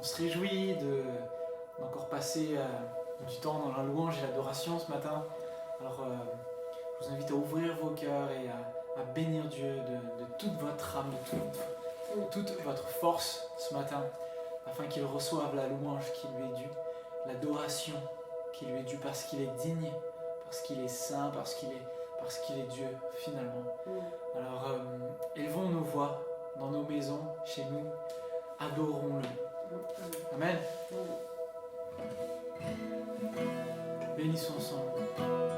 se réjouit d'encore passer du temps dans la louange et l'adoration ce matin. Alors, je vous invite à ouvrir vos cœurs et à bénir Dieu de toute votre âme, de toute votre force ce matin, afin qu'il reçoive la louange qui lui est due, l'adoration qui lui est due, parce qu'il est digne, parce qu'il est saint, parce qu'il est Dieu finalement. Alors, élevons nos voix dans nos maisons, chez nous, adorons-le. Amen. Bénissons son nom.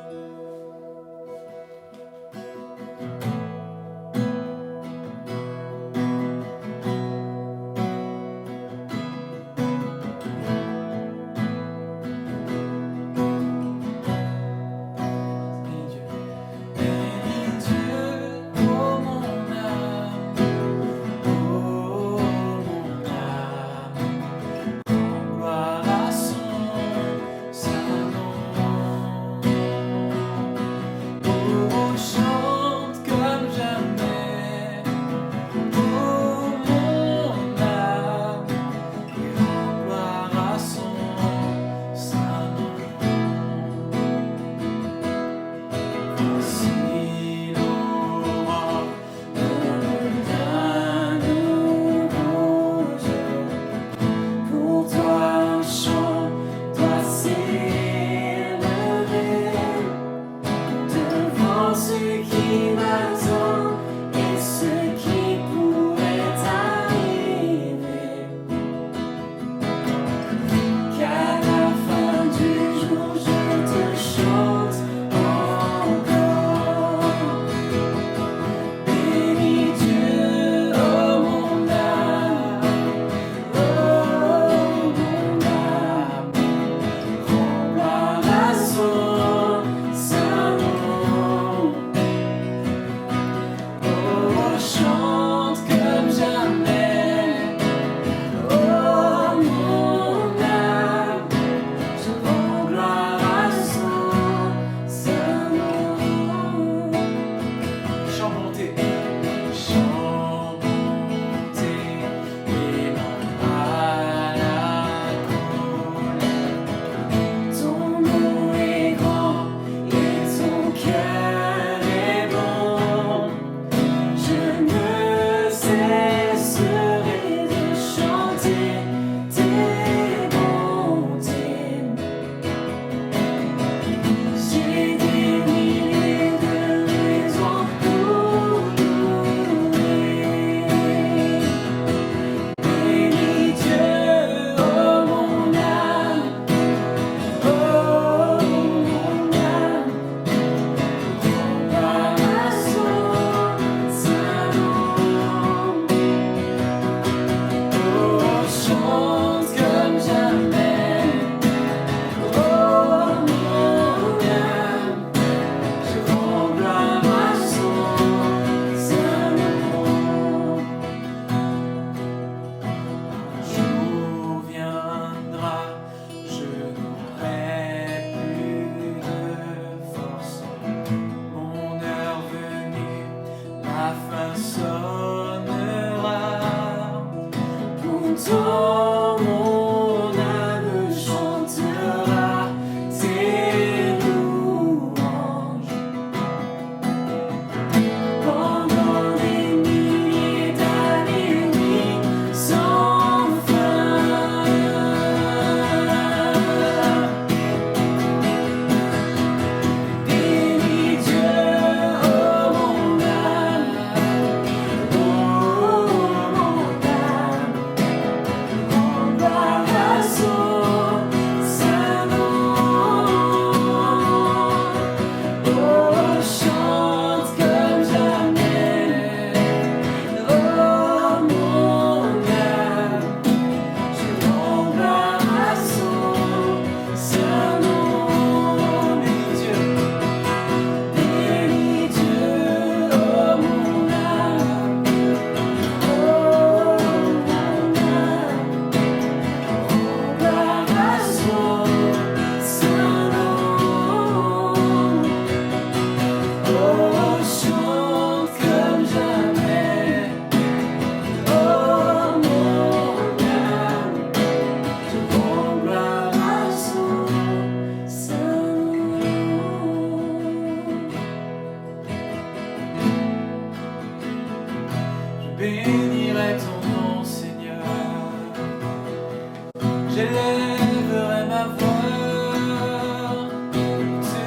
J'élèverai ma voix, te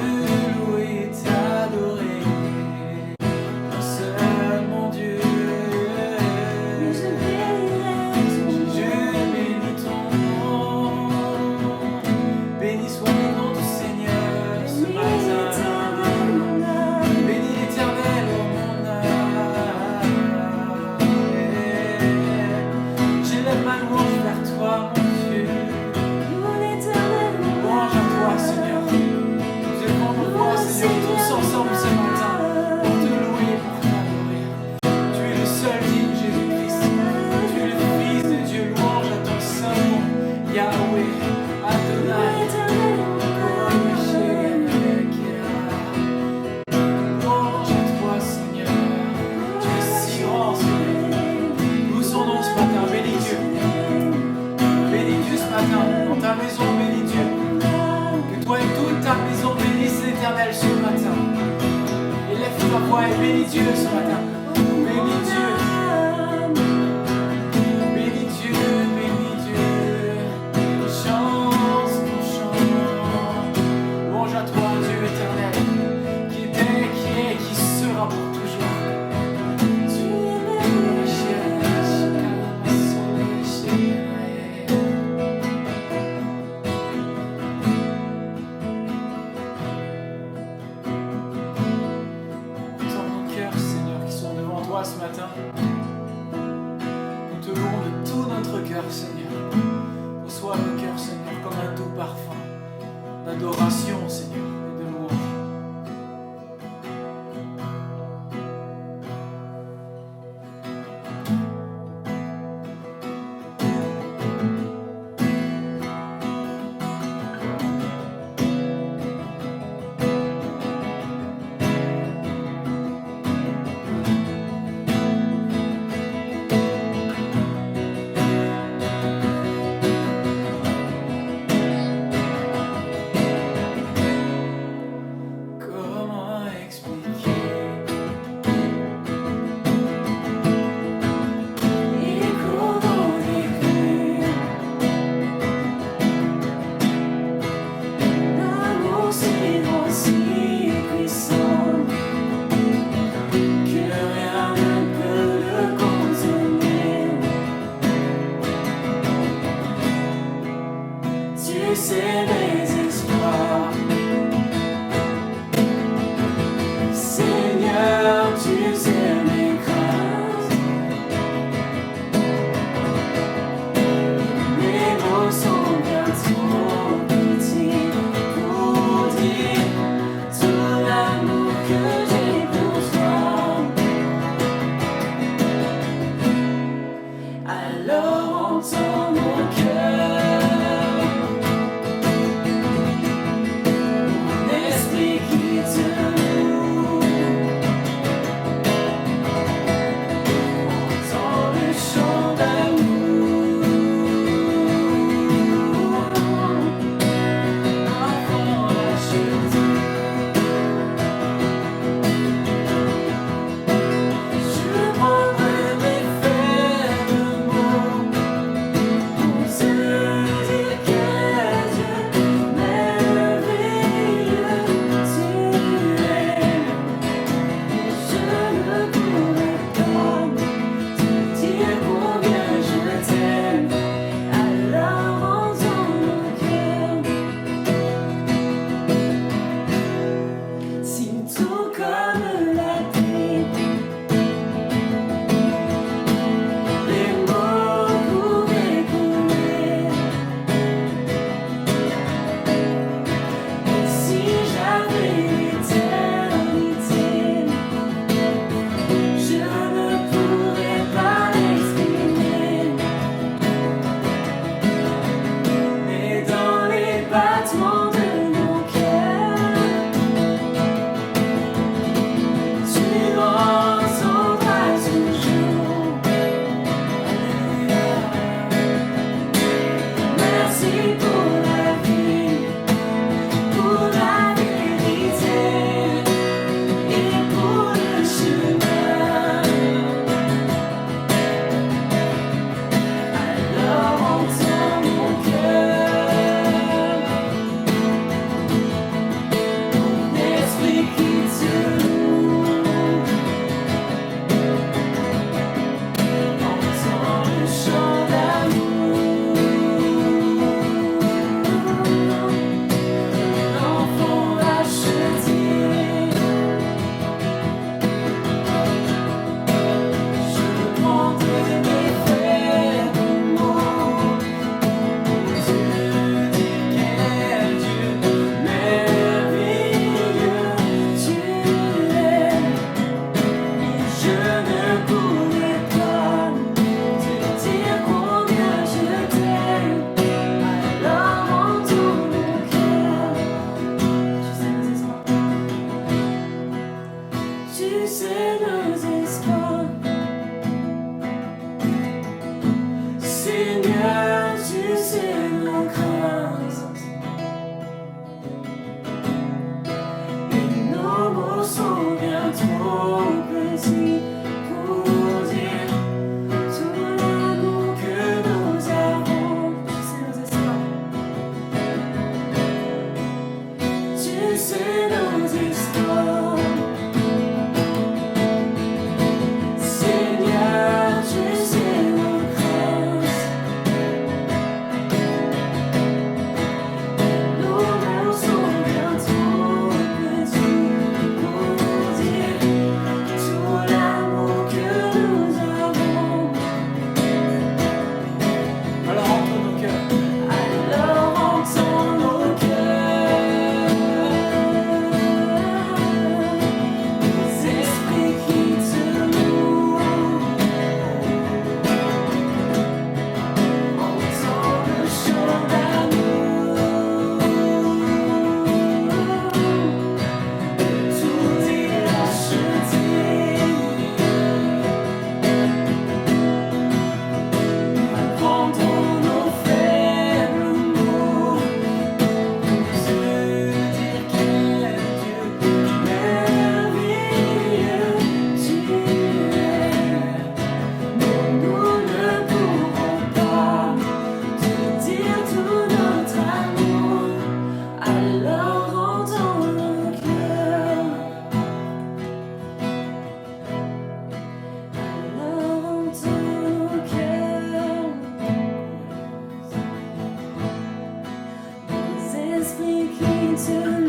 louer, t'adorer, ton seul mon Dieu. Je bénis ton nom, béni soit le nom du Seigneur ce matin. Bénis l'Éternel, mon âme. J'élève ma louange vers toi, mon Dieu. Louange à toi, Seigneur. Nous élevons nos voix, Seigneur, tous ensemble ce matin, pour te louer, pour t'adorer. Tu es le seul digne, Jésus-Christ. Tu es le Fils de Dieu. Louange à ton saint nom, Yahweh, Adonai. Louange à toi, Seigneur. Tu es si grand, Seigneur. Nous son nom ce matin. Bénis Dieu. Bénis Dieu ce matin. Dans ta maison, bénis Dieu. Que toi et toute ta maison bénisse l'Éternel ce matin. Élève ta voix et bénis Dieu ce matin. Bénis Dieu. Bénis Dieu, bénis Dieu. Chante ton chant. Louange à toi, Dieu éternel, qui était, qui est, qui sera pour toujours. Tu entends nos cœurs, Seigneur, qui sont devant toi ce matin. Nous te louons de tout notre cœur, Seigneur. Reçois nos cœurs, Seigneur, comme un doux parfum d'adoration, Seigneur, et de louange. Comment expliquer et comment décrire l'amour si grand, si puissant que rien ne peut le contenir. Tu sais mes espoirs, Seigneur, tu sais mes craintes. Mes mots sont bien trop petits pour dire tout l'amour que j'ai pour toi. Alors entends mon cœur You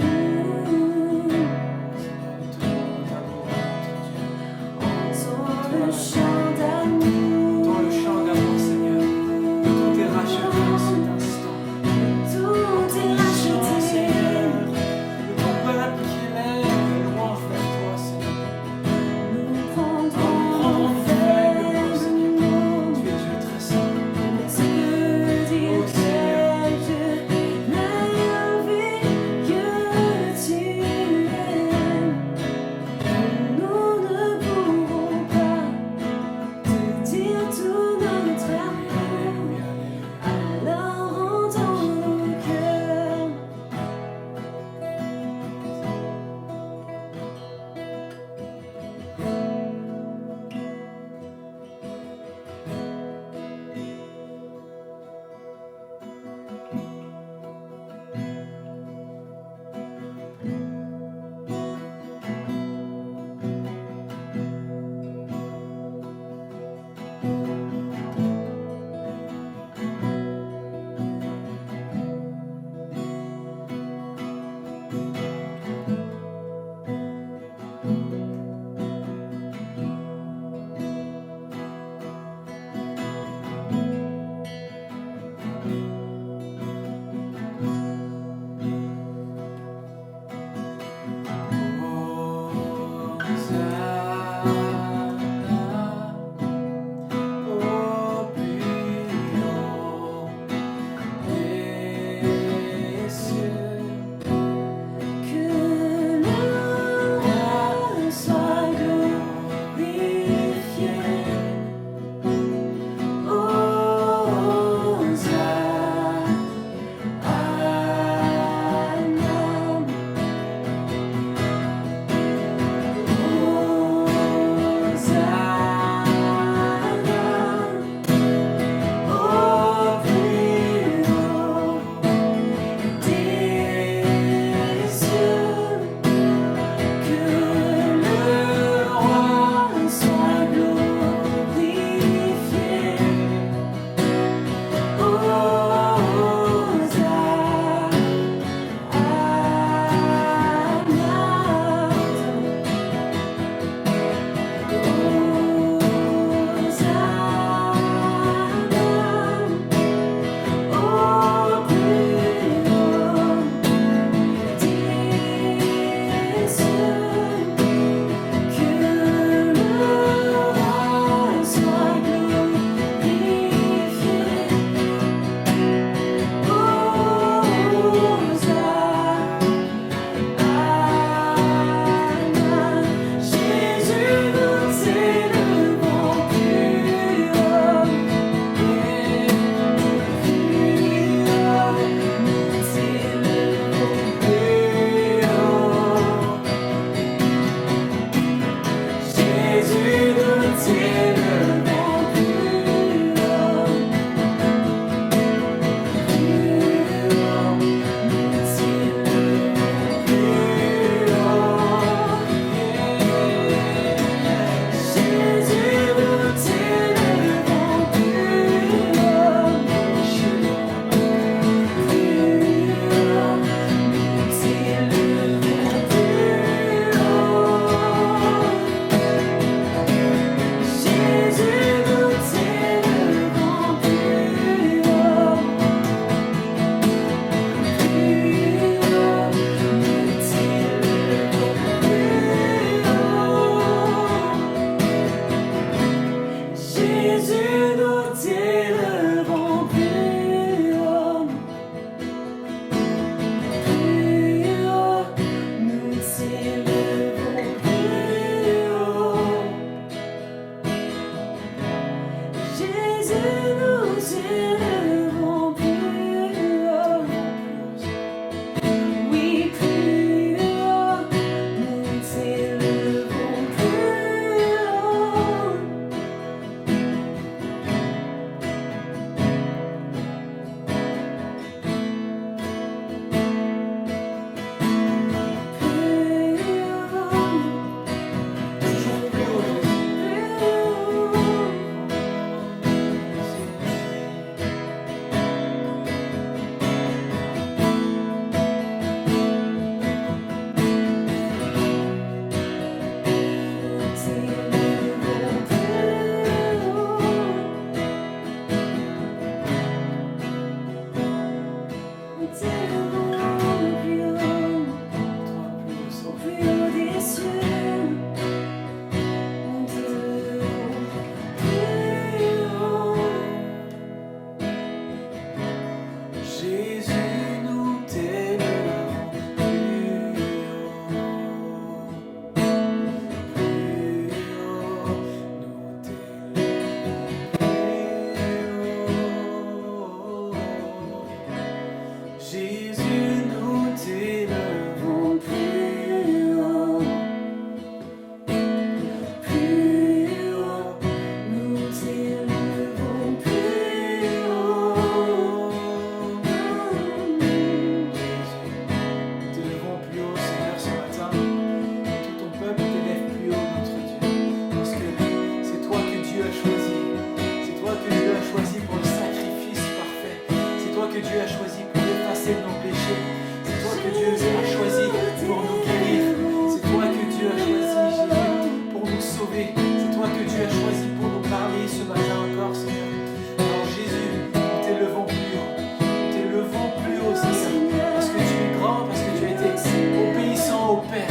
que Dieu a choisi pour effacer nos péchés. C'est toi que Dieu a choisi pour nous guérir. C'est toi que Dieu a choisi, Jésus, pour nous sauver. C'est toi que Dieu a choisi pour nous parler ce matin encore, Seigneur. Alors Jésus, nous t'élevons plus haut. Nous t'élevons plus haut, Seigneur. Parce que tu es grand, parce que tu as été obéissant au Père.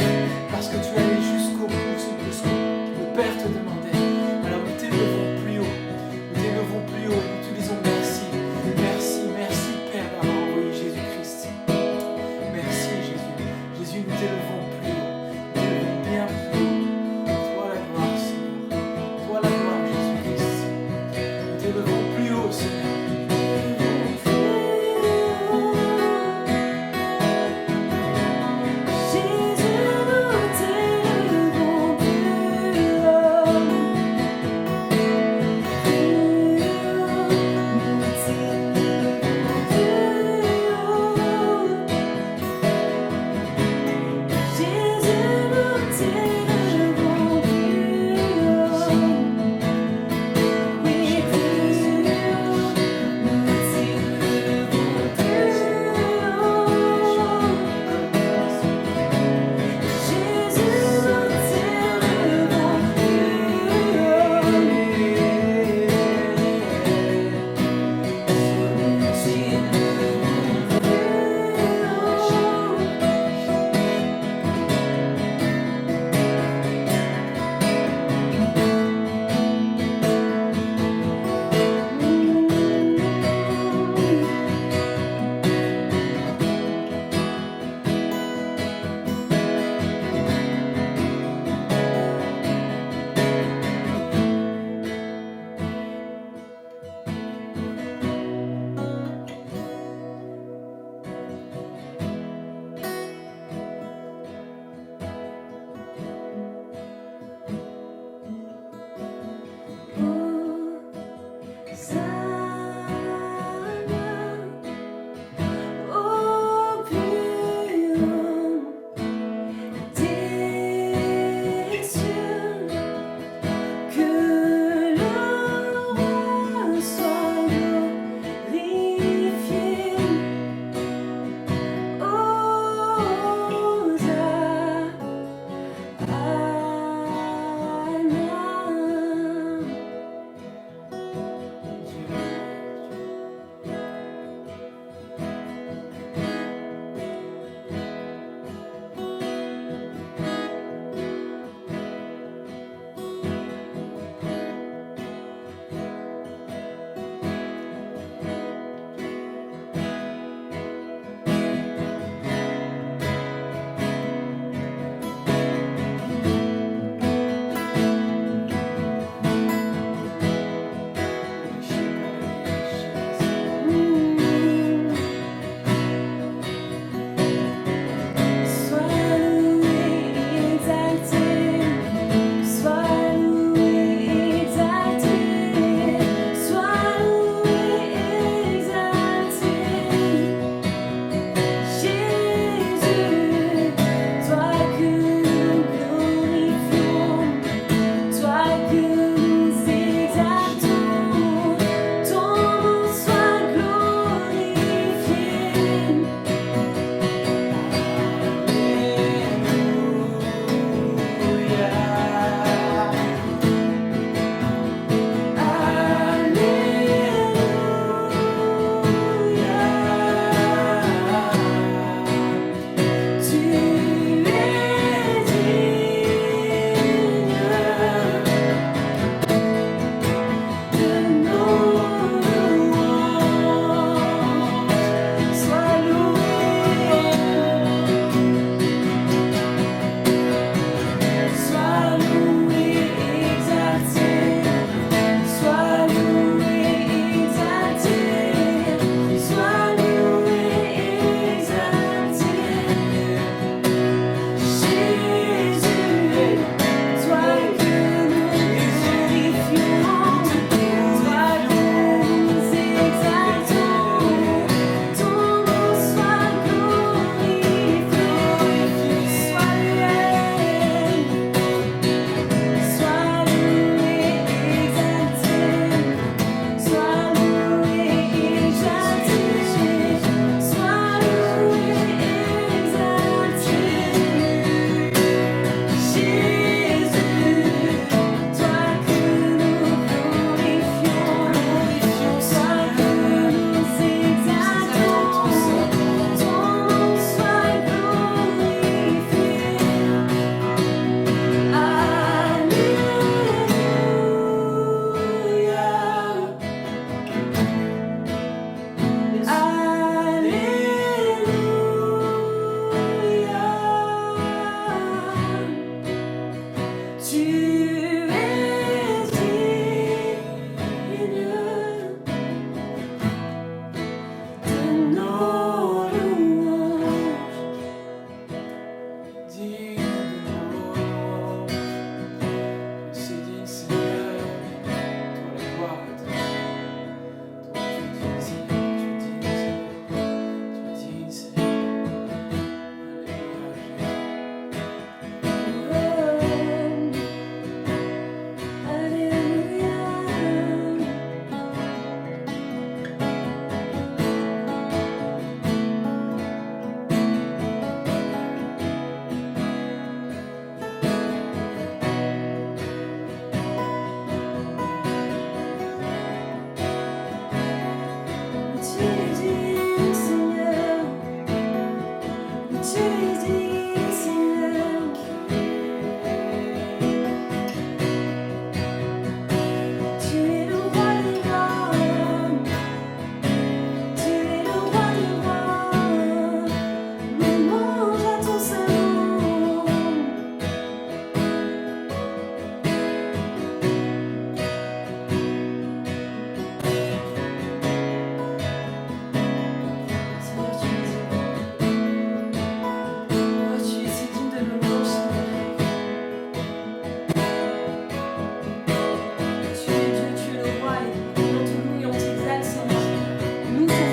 Parce que tu es allé jusqu'au bout de ce que le Père te demandait. Alors nous t'élevons plus haut. Nous t'élevons plus haut et nous te disons merci. Merci, merci Père d'avoir envoyé Jésus-Christ.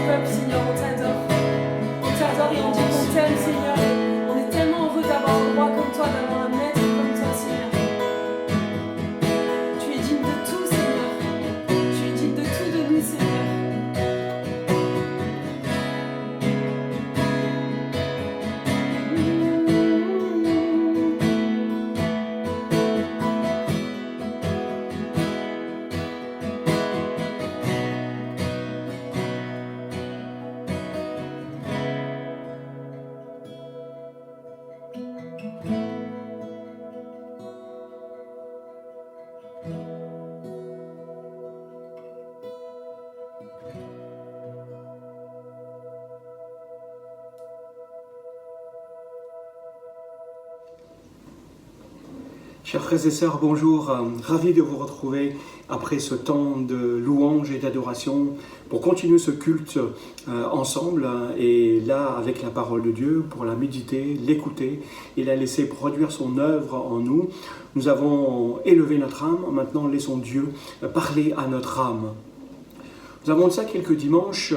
peuple, Seigneur, on t'adore. On t'adore et on dit qu'on t'aime, Seigneur. On est tellement heureux d'avoir un roi comme toi, d'avoir un maître comme toi, Seigneur. Tu es digne de tout, Seigneur. Tu es digne de tout de nous, Seigneur. Chers frères et sœurs, bonjour. Ravi de vous retrouver après ce temps de louange et d'adoration pour continuer ce culte ensemble et là avec la parole de Dieu pour la méditer, l'écouter et la laisser produire son œuvre en nous. Nous avons élevé notre âme, maintenant laissons Dieu parler à notre âme. Nous avons de ça quelques dimanches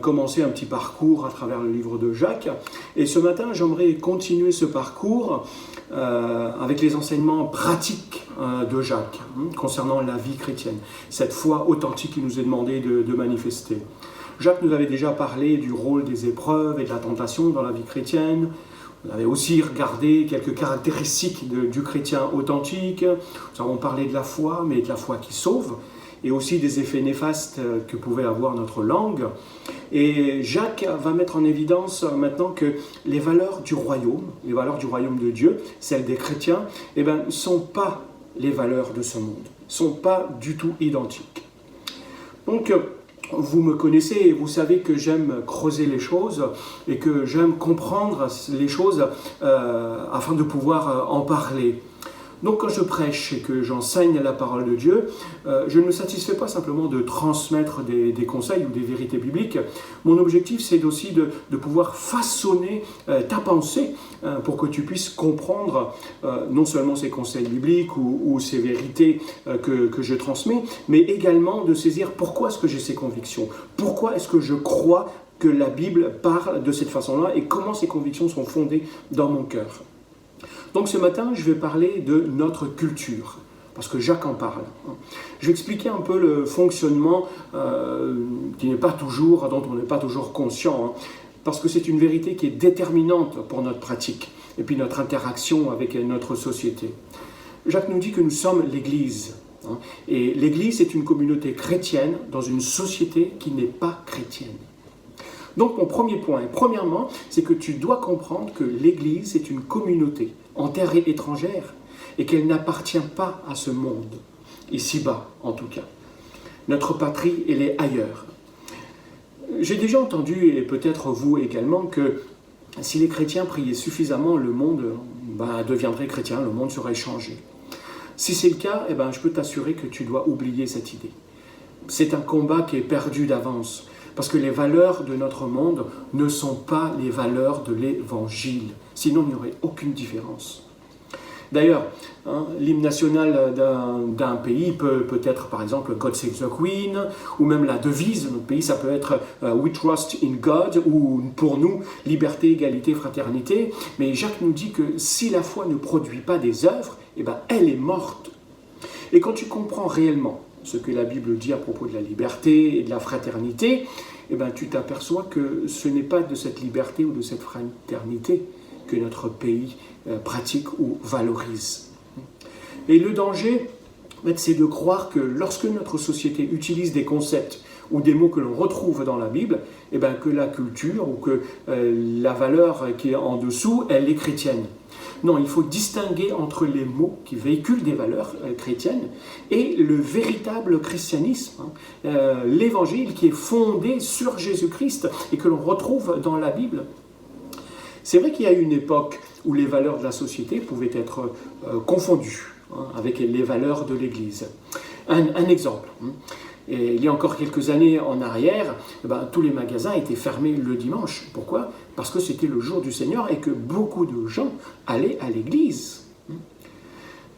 commencé un petit parcours à travers le livre de Jacques et ce matin j'aimerais continuer ce parcours avec les enseignements pratiques de Jacques concernant la vie chrétienne, cette foi authentique qu'il nous est demandé de manifester. Jacques nous avait déjà parlé du rôle des épreuves et de la tentation dans la vie chrétienne. On avait aussi regardé quelques caractéristiques du chrétien authentique. Nous avons parlé de la foi, mais de la foi qui sauve, et aussi des effets néfastes que pouvait avoir notre langue. Et Jacques va mettre en évidence maintenant que les valeurs du royaume de Dieu, celles des chrétiens, ne sont pas les valeurs de ce monde, ne sont pas du tout identiques. Donc, vous me connaissez et vous savez que j'aime creuser les choses et que j'aime comprendre les choses afin de pouvoir en parler. Donc quand je prêche et que j'enseigne la parole de Dieu, je ne me satisfais pas simplement de transmettre des conseils ou des vérités bibliques. Mon objectif, c'est aussi de pouvoir façonner ta pensée pour que tu puisses comprendre non seulement ces conseils bibliques ou ces vérités que je transmets, mais également de saisir pourquoi est-ce que j'ai ces convictions, pourquoi est-ce que je crois que la Bible parle de cette façon-là et comment ces convictions sont fondées dans mon cœur. Donc ce matin, je vais parler de notre culture, parce que Jacques en parle. Je vais expliquer un peu le fonctionnement dont on n'est pas toujours conscient, parce que c'est une vérité qui est déterminante pour notre pratique et puis notre interaction avec notre société. Jacques nous dit que nous sommes l'Église, et l'Église est une communauté chrétienne dans une société qui n'est pas chrétienne. Donc mon premier point, premièrement, c'est que tu dois comprendre que l'Église est une communauté en terre étrangère et qu'elle n'appartient pas à ce monde, ici-bas en tout cas. Notre patrie, elle est ailleurs. J'ai déjà entendu, et peut-être vous également, que si les chrétiens priaient suffisamment, le monde deviendrait chrétien, le monde serait changé. Si c'est le cas, je peux t'assurer que tu dois oublier cette idée. C'est un combat qui est perdu d'avance. Parce que les valeurs de notre monde ne sont pas les valeurs de l'Évangile. Sinon, il n'y aurait aucune différence. D'ailleurs, l'hymne national d'un pays peut être, par exemple, God Save the Queen, ou même la devise de notre pays, ça peut être We Trust in God, ou pour nous, liberté, égalité, fraternité. Mais Jacques nous dit que si la foi ne produit pas des œuvres, elle est morte. Et quand tu comprends réellement ce que la Bible dit à propos de la liberté et de la fraternité, tu t'aperçois que ce n'est pas de cette liberté ou de cette fraternité que notre pays pratique ou valorise. Et le danger, c'est de croire que lorsque notre société utilise des concepts ou des mots que l'on retrouve dans la Bible, que la culture ou que la valeur qui est en dessous, elle est chrétienne. Non, il faut distinguer entre les mots qui véhiculent des valeurs chrétiennes et le véritable christianisme, l'évangile qui est fondé sur Jésus-Christ et que l'on retrouve dans la Bible. C'est vrai qu'il y a eu une époque où les valeurs de la société pouvaient être confondues avec les valeurs de l'Église. Un exemple. Et il y a encore quelques années en arrière, tous les magasins étaient fermés le dimanche. Pourquoi ? Parce que c'était le jour du Seigneur et que beaucoup de gens allaient à l'église.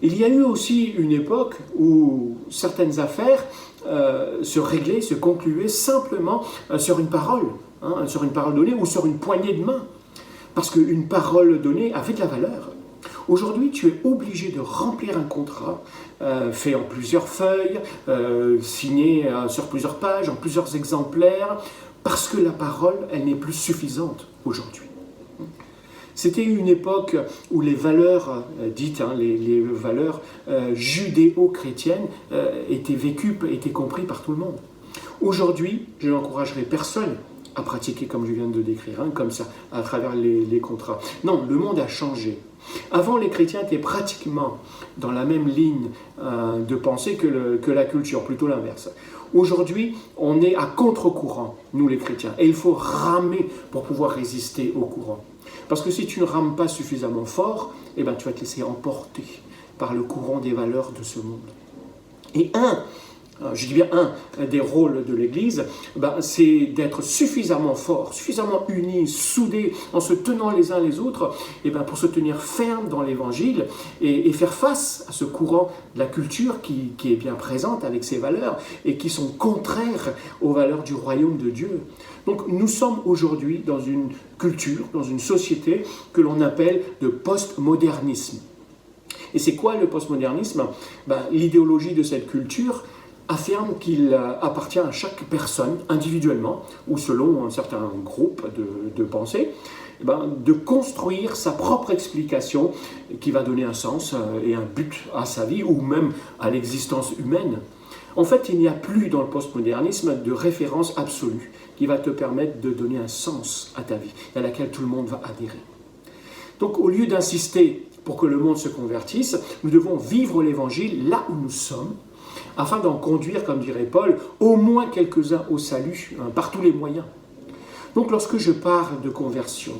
Il y a eu aussi une époque où certaines affaires se réglait, se concluait simplement sur une parole donnée ou sur une poignée de main. Parce qu'une parole donnée avait de la valeur. Aujourd'hui, tu es obligé de remplir un contrat fait en plusieurs feuilles, signé sur plusieurs pages, en plusieurs exemplaires, parce que la parole, elle n'est plus suffisante aujourd'hui. C'était une époque où les valeurs dites, les valeurs judéo-chrétiennes étaient vécues, étaient comprises par tout le monde. Aujourd'hui, je n'encouragerai personne à pratiquer comme je viens de décrire, comme ça, à travers les contrats. Non, le monde a changé. Avant, les chrétiens étaient pratiquement dans la même ligne de pensée que la culture, plutôt l'inverse. Aujourd'hui, on est à contre-courant, nous les chrétiens, et il faut ramer pour pouvoir résister au courant. Parce que si tu ne rames pas suffisamment fort, tu vas te laisser emporter par le courant des valeurs de ce monde. Et je dis bien un des rôles de l'Église, c'est d'être suffisamment fort, suffisamment unis, soudés, en se tenant les uns les autres, pour se tenir ferme dans l'Évangile et faire face à ce courant de la culture qui est bien présente avec ses valeurs et qui sont contraires aux valeurs du royaume de Dieu. Donc nous sommes aujourd'hui dans une culture, dans une société que l'on appelle de postmodernisme. Et c'est quoi le postmodernisme ? L'idéologie de cette culture affirme qu'il appartient à chaque personne, individuellement, ou selon un certain groupe de pensée, de construire sa propre explication qui va donner un sens et un but à sa vie, ou même à l'existence humaine. En fait, il n'y a plus dans le postmodernisme de référence absolue qui va te permettre de donner un sens à ta vie, à laquelle tout le monde va adhérer. Donc, au lieu d'insister pour que le monde se convertisse, nous devons vivre l'Évangile là où nous sommes, afin d'en conduire, comme dirait Paul, au moins quelques-uns au salut, par tous les moyens. Donc lorsque je parle de conversion,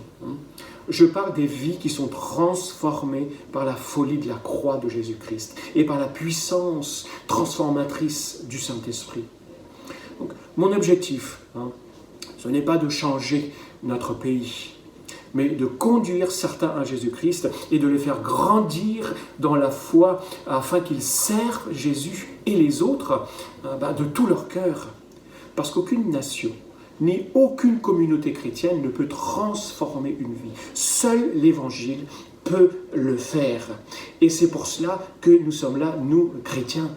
je parle des vies qui sont transformées par la folie de la croix de Jésus-Christ et par la puissance transformatrice du Saint-Esprit. Donc, mon objectif, ce n'est pas de changer notre pays, mais de conduire certains à Jésus-Christ et de les faire grandir dans la foi afin qu'ils servent Jésus et les autres de tout leur cœur. Parce qu'aucune nation, ni aucune communauté chrétienne ne peut transformer une vie. Seul l'Évangile peut le faire. Et c'est pour cela que nous sommes là, nous, chrétiens.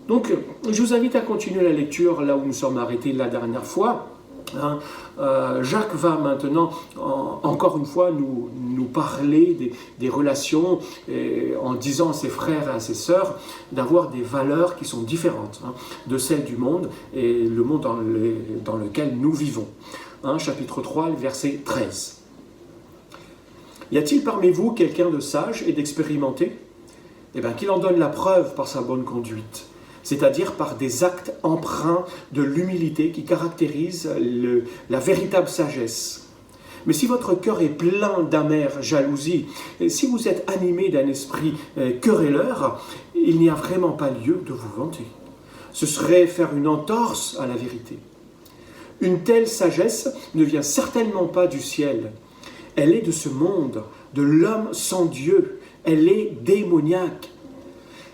Donc, je vous invite à continuer la lecture là où nous sommes arrêtés la dernière fois. Jacques va maintenant, encore une fois, nous parler des relations en disant à ses frères et à ses sœurs d'avoir des valeurs qui sont différentes de celles du monde et le monde dans lequel nous vivons. Chapitre 3, verset 13. Y a-t-il parmi vous quelqu'un de sage et d'expérimenté ? Qu'il en donne la preuve par sa bonne conduite, c'est-à-dire par des actes empreints de l'humilité qui caractérisent la véritable sagesse. Mais si votre cœur est plein d'amère jalousie, si vous êtes animé d'un esprit querelleur, il n'y a vraiment pas lieu de vous vanter. Ce serait faire une entorse à la vérité. Une telle sagesse ne vient certainement pas du ciel. Elle est de ce monde, de l'homme sans Dieu. Elle est démoniaque.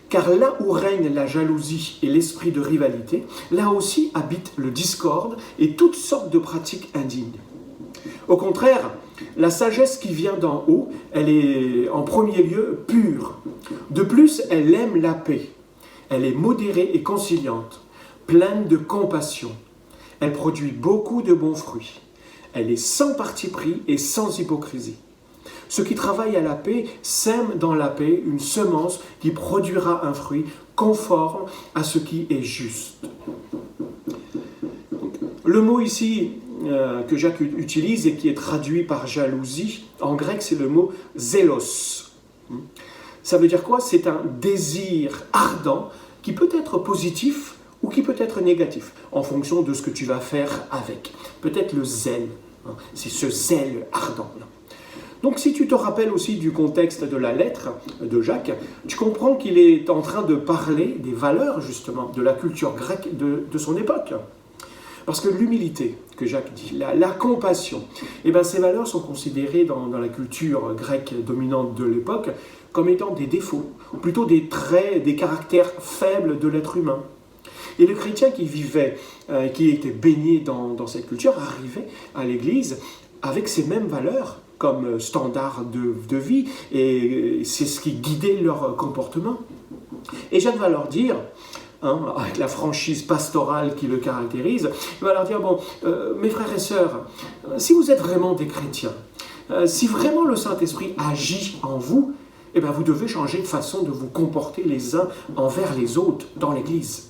Car là où règne la jalousie et l'esprit de rivalité, là aussi habite le discorde et toutes sortes de pratiques indignes. Au contraire, la sagesse qui vient d'en haut, elle est en premier lieu pure. De plus, elle aime la paix. Elle est modérée et conciliante, pleine de compassion. Elle produit beaucoup de bons fruits. Elle est sans parti pris et sans hypocrisie. Ceux qui travaillent à la paix sèment dans la paix une semence qui produira un fruit conforme à ce qui est juste. Le mot ici que Jacques utilise et qui est traduit par jalousie, en grec c'est le mot zélos. Ça veut dire quoi ? C'est un désir ardent qui peut être positif ou qui peut être négatif, en fonction de ce que tu vas faire avec. Peut-être le zèle, c'est ce zèle ardent. Donc si tu te rappelles aussi du contexte de la lettre de Jacques, tu comprends qu'il est en train de parler des valeurs justement de la culture grecque de son époque. Parce que l'humilité, que Jacques dit, la compassion, ces valeurs sont considérées dans la culture grecque dominante de l'époque comme étant des défauts, ou plutôt des traits, des caractères faibles de l'être humain. Et le chrétien qui vivait, qui était baigné dans cette culture, arrivait à l'église avec ces mêmes valeurs comme standard de vie, et c'est ce qui guidait leur comportement. Et Jacques va leur dire, avec la franchise pastorale qui le caractérise, il va leur dire, bon, mes frères et sœurs, si vous êtes vraiment des chrétiens, si vraiment le Saint-Esprit agit en vous, eh bien vous devez changer de façon de vous comporter les uns envers les autres dans l'Église.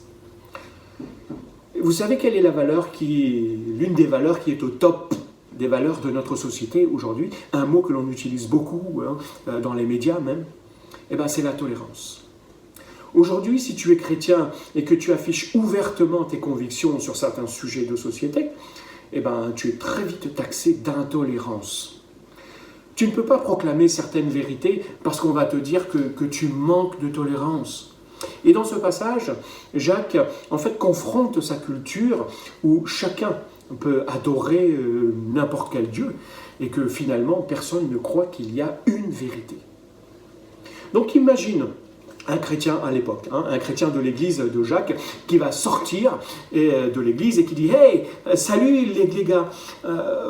Vous savez quelle est l'une des valeurs qui est au top des valeurs de notre société aujourd'hui, un mot que l'on utilise beaucoup dans les médias même, eh bien c'est la tolérance. Aujourd'hui, si tu es chrétien et que tu affiches ouvertement tes convictions sur certains sujets de société, eh ben, tu es très vite taxé d'intolérance. Tu ne peux pas proclamer certaines vérités parce qu'on va te dire que tu manques de tolérance. Et dans ce passage, Jacques, en fait, confronte sa culture où chacun peut adorer n'importe quel Dieu et que finalement, personne ne croit qu'il y a une vérité. Donc imagine un chrétien à l'époque, un chrétien de l'église de Jacques, qui va sortir de l'église et qui dit « Hey, salut les gars,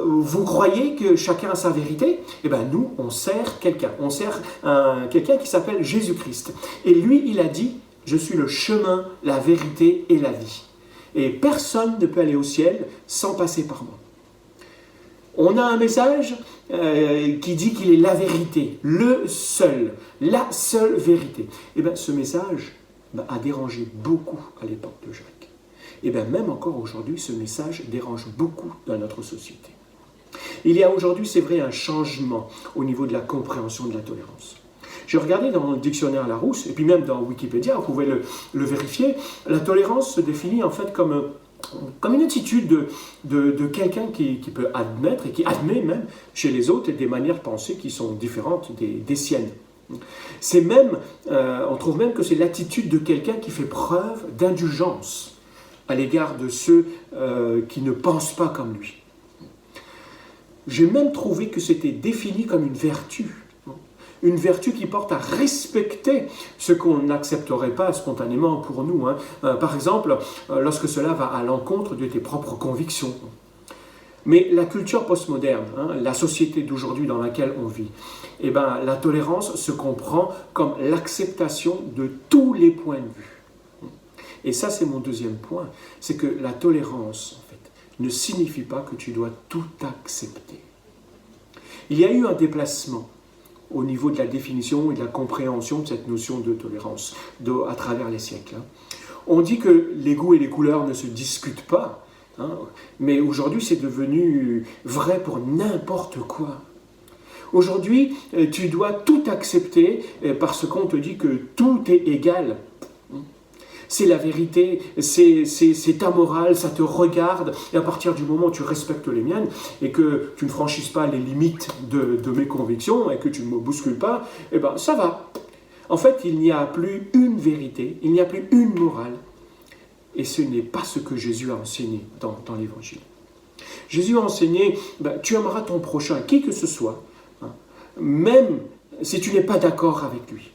vous croyez que chacun a sa vérité ?» Eh bien nous, on sert quelqu'un, quelqu'un qui s'appelle Jésus-Christ. Et lui, il a dit « Je suis le chemin, la vérité et la vie. Et personne ne peut aller au ciel sans passer par moi. » On a un message qui dit qu'il est la vérité, la seule vérité. Et bien ce message a dérangé beaucoup à l'époque de Jacques. Et bien même encore aujourd'hui, ce message dérange beaucoup dans notre société. Il y a aujourd'hui, c'est vrai, un changement au niveau de la compréhension de la tolérance. J'ai regardé dans le dictionnaire Larousse, et puis même dans Wikipédia, vous pouvez le vérifier, la tolérance se définit en fait comme une attitude de quelqu'un qui peut admettre et qui admet même chez les autres des manières de penser qui sont différentes des siennes. C'est même, on trouve même que c'est l'attitude de quelqu'un qui fait preuve d'indulgence à l'égard de ceux qui ne pensent pas comme lui. J'ai même trouvé que c'était défini comme une vertu qui porte à respecter ce qu'on n'accepterait pas spontanément pour nous. Par exemple, lorsque cela va à l'encontre de tes propres convictions. Mais la culture postmoderne, la société d'aujourd'hui dans laquelle on vit, eh ben, la tolérance se comprend comme l'acceptation de tous les points de vue. Et ça, c'est mon deuxième point, c'est que la tolérance, en fait, ne signifie pas que tu dois tout accepter. Il y a eu un déplacement au niveau de la définition et de la compréhension de cette notion de tolérance à travers les siècles. On dit que les goûts et les couleurs ne se discutent pas, mais aujourd'hui c'est devenu vrai pour n'importe quoi. Aujourd'hui, tu dois tout accepter parce qu'on te dit que tout est égal. C'est la vérité, c'est ta morale, ça te regarde, et à partir du moment où tu respectes les miennes et que tu ne franchisses pas les limites de mes convictions et que tu ne me bouscules pas, eh ben ça va. En fait, il n'y a plus une vérité, il n'y a plus une morale, et ce n'est pas ce que Jésus a enseigné dans l'Évangile. Jésus a enseigné, tu aimeras ton prochain, qui que ce soit, même si tu n'es pas d'accord avec lui.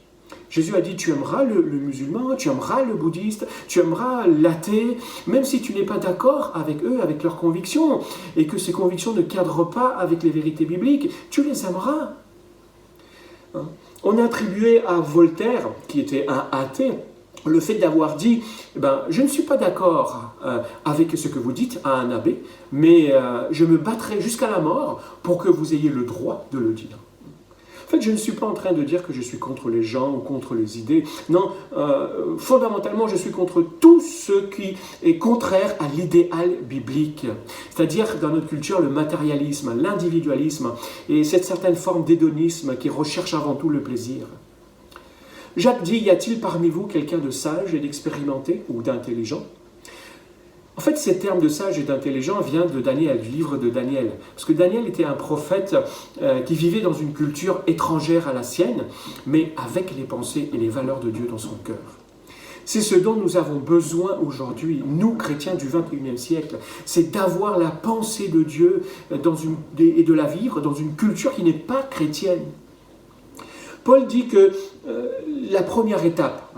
Jésus a dit, tu aimeras le musulman, tu aimeras le bouddhiste, tu aimeras l'athée, même si tu n'es pas d'accord avec eux, avec leurs convictions, et que ces convictions ne cadrent pas avec les vérités bibliques, tu les aimeras. On a attribué à Voltaire, qui était un athée, le fait d'avoir dit, je ne suis pas d'accord avec ce que vous dites à un abbé, mais je me battrai jusqu'à la mort pour que vous ayez le droit de le dire. En fait, je ne suis pas en train de dire que je suis contre les gens ou contre les idées. Non, fondamentalement, je suis contre tout ce qui est contraire à l'idéal biblique. C'est-à-dire, dans notre culture, le matérialisme, l'individualisme et cette certaine forme d'hédonisme qui recherche avant tout le plaisir. Jacques dit, y a-t-il parmi vous quelqu'un de sage et d'expérimenté ou d'intelligent ? En fait, ces termes de sage et d'intelligent viennent de Daniel, du livre de Daniel. Parce que Daniel était un prophète qui vivait dans une culture étrangère à la sienne, mais avec les pensées et les valeurs de Dieu dans son cœur. C'est ce dont nous avons besoin aujourd'hui, nous, chrétiens du XXIe siècle. C'est d'avoir la pensée de Dieu et de la vivre dans une culture qui n'est pas chrétienne. Paul dit que la première étape,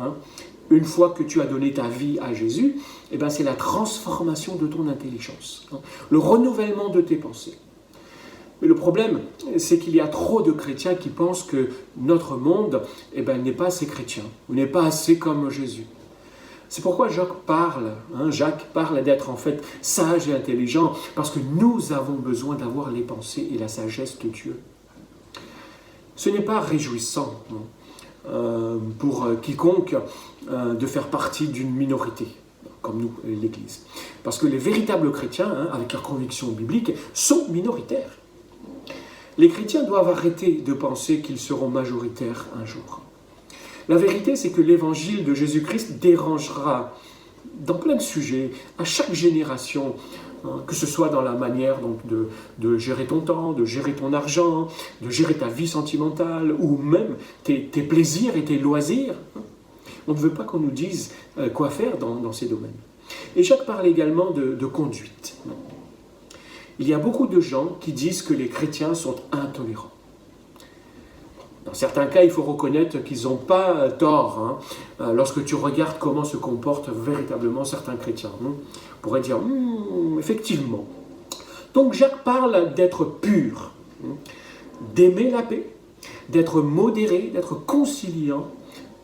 une fois que tu as donné ta vie à Jésus, eh ben c'est la transformation de ton intelligence, le renouvellement de tes pensées. Mais le problème, c'est qu'il y a trop de chrétiens qui pensent que notre monde n'est pas assez chrétien, ou n'est pas assez comme Jésus. C'est pourquoi Jacques parle d'être en fait sage et intelligent, parce que nous avons besoin d'avoir les pensées et la sagesse de Dieu. Ce n'est pas réjouissant pour quiconque de faire partie d'une minorité, comme nous, l'Église. Parce que les véritables chrétiens, avec leurs convictions bibliques, sont minoritaires. Les chrétiens doivent arrêter de penser qu'ils seront majoritaires un jour. La vérité, c'est que l'évangile de Jésus-Christ dérangera dans plein de sujets, à chaque génération, que ce soit dans la manière donc, de gérer ton temps, de gérer ton argent, de gérer ta vie sentimentale, ou même tes plaisirs et tes loisirs. On ne veut pas qu'on nous dise quoi faire dans ces domaines. Et Jacques parle également de conduite. Il y a beaucoup de gens qui disent que les chrétiens sont intolérants. Dans certains cas, il faut reconnaître qu'ils n'ont pas tort. Lorsque tu regardes comment se comportent véritablement certains chrétiens, on pourrait dire, effectivement. Donc Jacques parle d'être pur, d'aimer la paix, d'être modéré, d'être conciliant,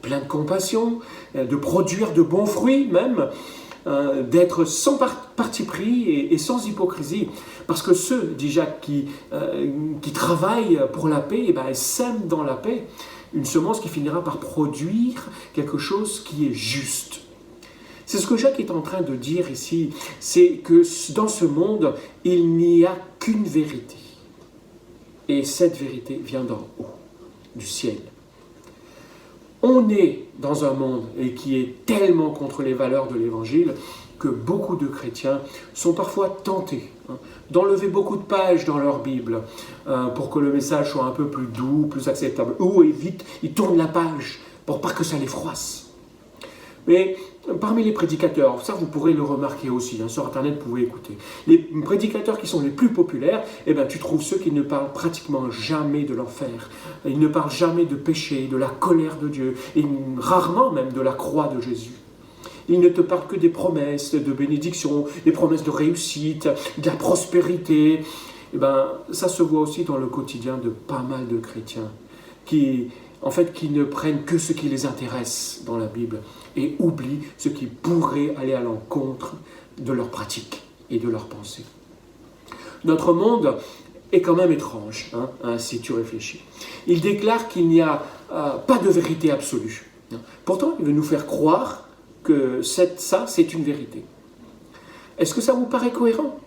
plein de compassion, de produire de bons fruits même, d'être sans parti pris et sans hypocrisie. Parce que ceux, dit Jacques, qui travaillent pour la paix, sèment dans la paix une semence qui finira par produire quelque chose qui est juste. C'est ce que Jacques est en train de dire ici, c'est que dans ce monde, il n'y a qu'une vérité. Et cette vérité vient d'en haut, du ciel. On est dans un monde qui est tellement contre les valeurs de l'Évangile que beaucoup de chrétiens sont parfois tentés d'enlever beaucoup de pages dans leur Bible pour que le message soit un peu plus doux, plus acceptable. Ou vite, ils tournent la page pour pas que ça les froisse. Mais parmi les prédicateurs, ça vous pourrez le remarquer aussi, sur Internet vous pouvez écouter, les prédicateurs qui sont les plus populaires, tu trouves ceux qui ne parlent pratiquement jamais de l'enfer, ils ne parlent jamais de péché, de la colère de Dieu, et rarement même de la croix de Jésus. Ils ne te parlent que des promesses de bénédiction, des promesses de réussite, de la prospérité. Ça se voit aussi dans le quotidien de pas mal de chrétiens qui ne prennent que ce qui les intéresse dans la Bible et oublient ce qui pourrait aller à l'encontre de leurs pratiques et de leurs pensées. Notre monde est quand même étrange, si tu réfléchis. Il déclare qu'il n'y a pas de vérité absolue. Pourtant, il veut nous faire croire que ça, c'est une vérité. Est-ce que ça vous paraît cohérent ?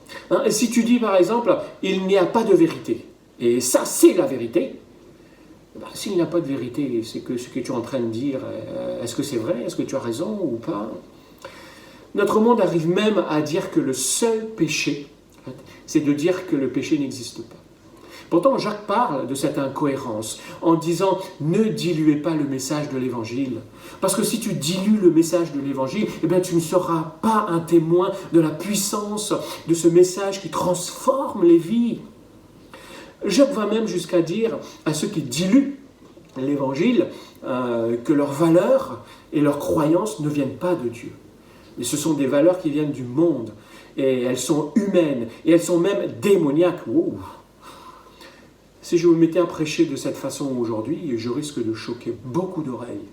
Si tu dis, par exemple, il n'y a pas de vérité, et ça, c'est la vérité, s'il n'y a pas de vérité, c'est que ce que tu es en train de dire, est-ce que c'est vrai ? Est-ce que tu as raison ou pas ? Notre monde arrive même à dire que le seul péché, c'est de dire que le péché n'existe pas. Pourtant, Jacques parle de cette incohérence en disant « Ne diluez pas le message de l'Évangile ». Parce que si tu dilues le message de l'Évangile, tu ne seras pas un témoin de la puissance de ce message qui transforme les vies. Jacques va même jusqu'à dire à ceux qui diluent l'Évangile que leurs valeurs et leurs croyances ne viennent pas de Dieu. Mais ce sont des valeurs qui viennent du monde. Et elles sont humaines. Et elles sont même démoniaques. Ouh. Si je me mettais à prêcher de cette façon aujourd'hui, je risque de choquer beaucoup d'oreilles.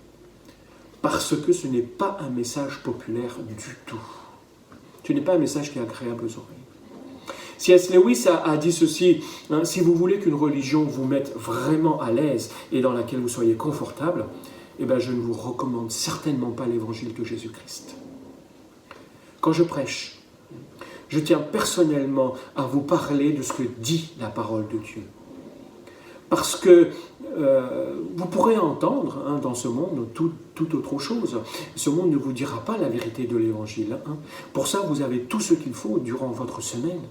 Parce que ce n'est pas un message populaire du tout. Ce n'est pas un message qui est agréable aux oreilles. C.S. Lewis a dit ceci, si vous voulez qu'une religion vous mette vraiment à l'aise et dans laquelle vous soyez confortable, je ne vous recommande certainement pas l'évangile de Jésus-Christ. Quand je prêche, je tiens personnellement à vous parler de ce que dit la parole de Dieu. Parce que vous pourrez entendre dans ce monde toute autre chose. Ce monde ne vous dira pas la vérité de l'Évangile. Pour ça, vous avez tout ce qu'il faut durant votre semaine.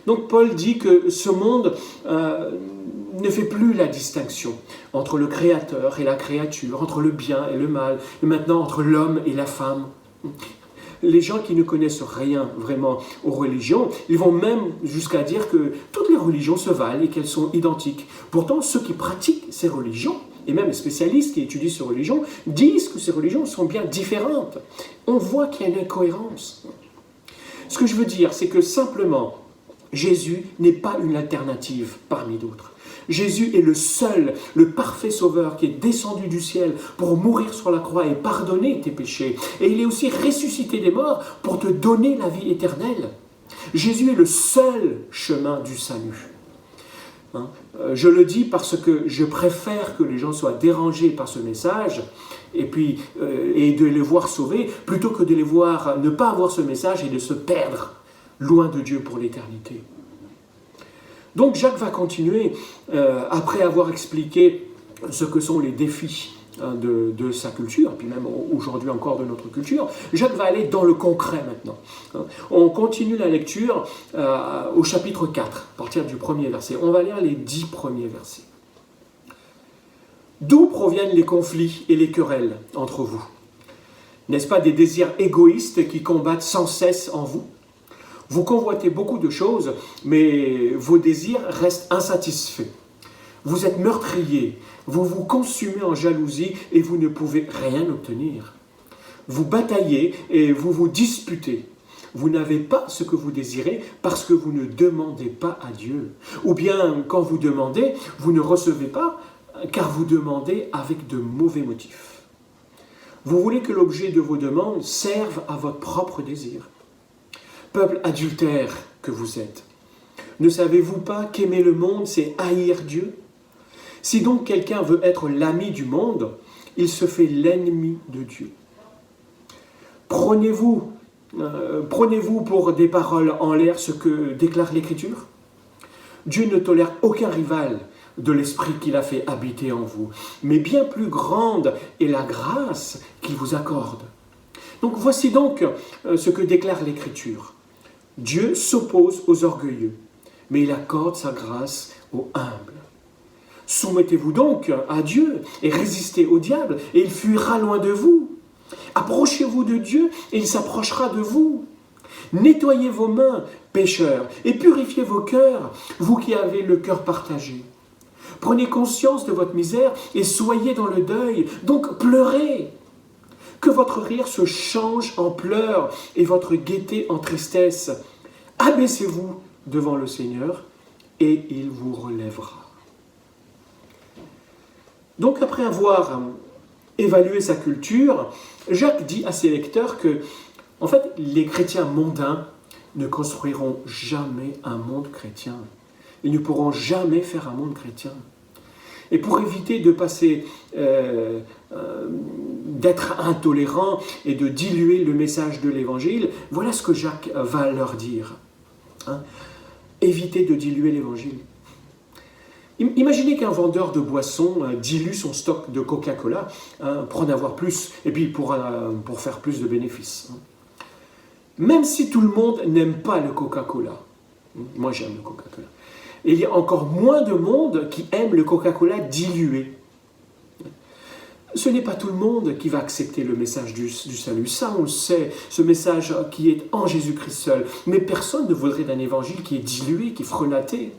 Donc Paul dit que ce monde ne fait plus la distinction entre le Créateur et la créature, entre le bien et le mal, et maintenant entre l'homme et la femme. Les gens qui ne connaissent rien vraiment aux religions, ils vont même jusqu'à dire que toutes les religions se valent et qu'elles sont identiques. Pourtant, ceux qui pratiquent ces religions et même les spécialistes qui étudient ces religions, disent que ces religions sont bien différentes. On voit qu'il y a une incohérence. Ce que je veux dire, c'est que simplement, Jésus n'est pas une alternative parmi d'autres. Jésus est le seul, le parfait sauveur qui est descendu du ciel pour mourir sur la croix et pardonner tes péchés. Et il est aussi ressuscité des morts pour te donner la vie éternelle. Jésus est le seul chemin du salut. Je le dis parce que je préfère que les gens soient dérangés par ce message et de les voir sauvés plutôt que de les voir ne pas avoir ce message et de se perdre loin de Dieu pour l'éternité. Donc Jacques va continuer, après avoir expliqué ce que sont les défis de sa culture, puis même aujourd'hui encore de notre culture, Jacques va aller dans le concret maintenant. On continue la lecture au chapitre 4, à partir du premier verset. On va lire les 10 premiers versets. D'où proviennent les conflits et les querelles entre vous? N'est-ce pas des désirs égoïstes qui combattent sans cesse en vous? Vous convoitez beaucoup de choses, mais vos désirs restent insatisfaits. Vous êtes meurtriers, vous vous consumez en jalousie et vous ne pouvez rien obtenir. Vous bataillez et vous vous disputez. Vous n'avez pas ce que vous désirez parce que vous ne demandez pas à Dieu. Ou bien, quand vous demandez, vous ne recevez pas car vous demandez avec de mauvais motifs. Vous voulez que l'objet de vos demandes serve à votre propre désir. Peuple adultère que vous êtes, ne savez-vous pas qu'aimer le monde, c'est haïr Dieu? Si donc quelqu'un veut être l'ami du monde, il se fait l'ennemi de Dieu. Prenez-vous pour des paroles en l'air ce que déclare l'Écriture? Dieu ne tolère aucun rival de l'esprit qu'il a fait habiter en vous, mais bien plus grande est la grâce qu'il vous accorde. Donc voici donc ce que déclare l'Écriture. Dieu s'oppose aux orgueilleux, mais il accorde sa grâce aux humbles. Soumettez-vous donc à Dieu et résistez au diable, et il fuira loin de vous. Approchez-vous de Dieu, et il s'approchera de vous. Nettoyez vos mains, pécheurs, et purifiez vos cœurs, vous qui avez le cœur partagé. Prenez conscience de votre misère et soyez dans le deuil, donc pleurez. Que votre rire se change en pleurs et votre gaieté en tristesse. Abaissez-vous devant le Seigneur et il vous relèvera. Donc après avoir évalué sa culture, Jacques dit à ses lecteurs que, en fait, les chrétiens mondains ne construiront jamais un monde chrétien. Ils ne pourront jamais faire un monde chrétien. Et pour éviter de passer, d'être intolérant et de diluer le message de l'Évangile, voilà ce que Jacques va leur dire. Évitez de diluer l'Évangile. Imaginez qu'un vendeur de boissons dilue son stock de Coca-Cola pour en avoir plus, et puis pour faire plus de bénéfices. Même si tout le monde n'aime pas le Coca-Cola, moi j'aime le Coca-Cola, il y a encore moins de monde qui aime le Coca-Cola dilué. Ce n'est pas tout le monde qui va accepter le message du salut. Ça, on le sait, ce message qui est en Jésus-Christ seul. Mais personne ne voudrait d'un évangile qui est dilué, qui est frenaté.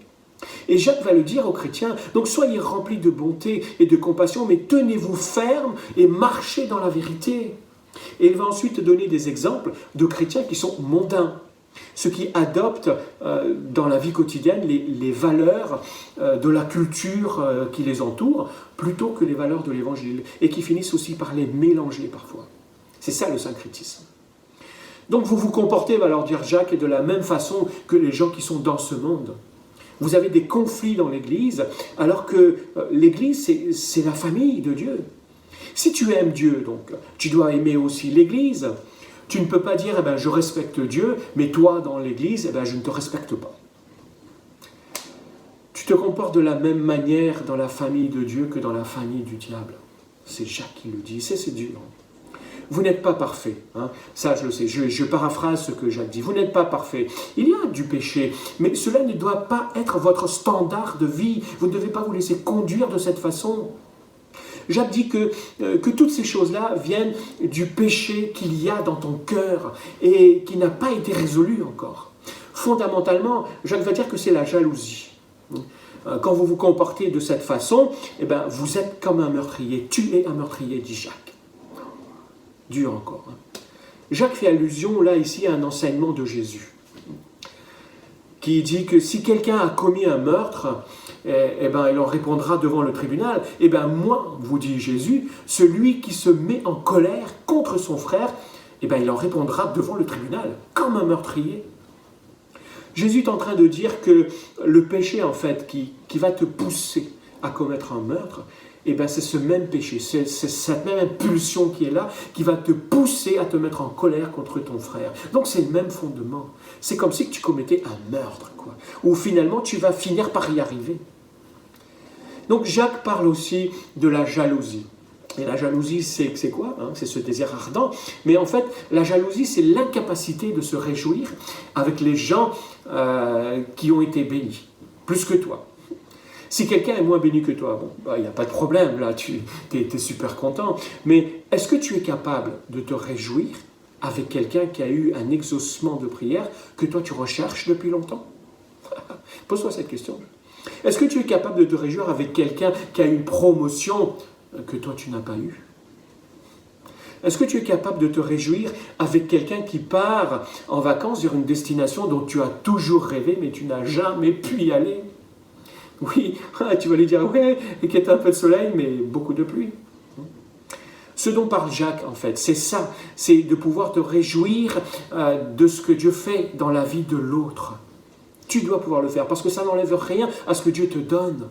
Et Jacques va le dire aux chrétiens, donc soyez remplis de bonté et de compassion, mais tenez-vous fermes et marchez dans la vérité. Et il va ensuite donner des exemples de chrétiens qui sont mondains. Ceux qui adoptent dans la vie quotidienne les valeurs de la culture qui les entoure, plutôt que les valeurs de l'Évangile, et qui finissent aussi par les mélanger parfois. C'est ça le syncrétisme. Donc vous vous comportez, va leur dire Jacques, de la même façon que les gens qui sont dans ce monde. Vous avez des conflits dans l'Église, alors que l'Église, c'est la famille de Dieu. Si tu aimes Dieu, donc, tu dois aimer aussi l'Église. Tu ne peux pas dire, je respecte Dieu, mais toi, dans l'Église, je ne te respecte pas. Tu te comportes de la même manière dans la famille de Dieu que dans la famille du diable. C'est Jacques qui le dit, c'est dur. Vous n'êtes pas parfait, ça je le sais, je paraphrase ce que Jacques dit. Vous n'êtes pas parfait. Il y a du péché, mais cela ne doit pas être votre standard de vie. Vous ne devez pas vous laisser conduire de cette façon. Jacques dit que toutes ces choses-là viennent du péché qu'il y a dans ton cœur et qui n'a pas été résolu encore. Fondamentalement, Jacques va dire que c'est la jalousie. quand vous vous comportez de cette façon, eh bien, vous êtes comme un meurtrier. Tu es un meurtrier, dit Jacques. Dur encore. Jacques fait allusion, là, ici, à un enseignement de Jésus, qui dit que si quelqu'un a commis un meurtre, eh ben, il en répondra devant le tribunal. Eh bien, moi, vous dit Jésus, celui qui se met en colère contre son frère, eh bien, il en répondra devant le tribunal, comme un meurtrier. Jésus est en train de dire que le péché, en fait, qui va te pousser à commettre un meurtre, eh bien, c'est ce même péché, c'est cette même impulsion qui est là, qui va te pousser à te mettre en colère contre ton frère. Donc, c'est le même fondement. C'est comme si tu commettais un meurtre, quoi. Ou finalement, tu vas finir par y arriver. Donc, Jacques parle aussi de la jalousie. Et la jalousie, c'est quoi, hein? C'est ce désir ardent. Mais en fait, la jalousie, c'est l'incapacité de se réjouir avec les gens qui ont été bénis, plus que toi. Si quelqu'un est moins béni que toi, bon, il n'y a pas de problème, là, tu es super content. Mais est-ce que tu es capable de te réjouir avec quelqu'un qui a eu un exaucement de prière que toi tu recherches depuis longtemps? Pose-toi cette question. Est-ce que tu es capable de te réjouir avec quelqu'un qui a eu une promotion que toi tu n'as pas eue? Est-ce que tu es capable de te réjouir avec quelqu'un qui part en vacances vers une destination dont tu as toujours rêvé mais tu n'as jamais pu y aller? Oui, tu vas lui dire, ouais, et qu'il y a un peu de soleil, mais beaucoup de pluie. Ce dont parle Jacques, en fait, c'est ça, c'est de pouvoir te réjouir de ce que Dieu fait dans la vie de l'autre. Tu dois pouvoir le faire, parce que ça n'enlève rien à ce que Dieu te donne.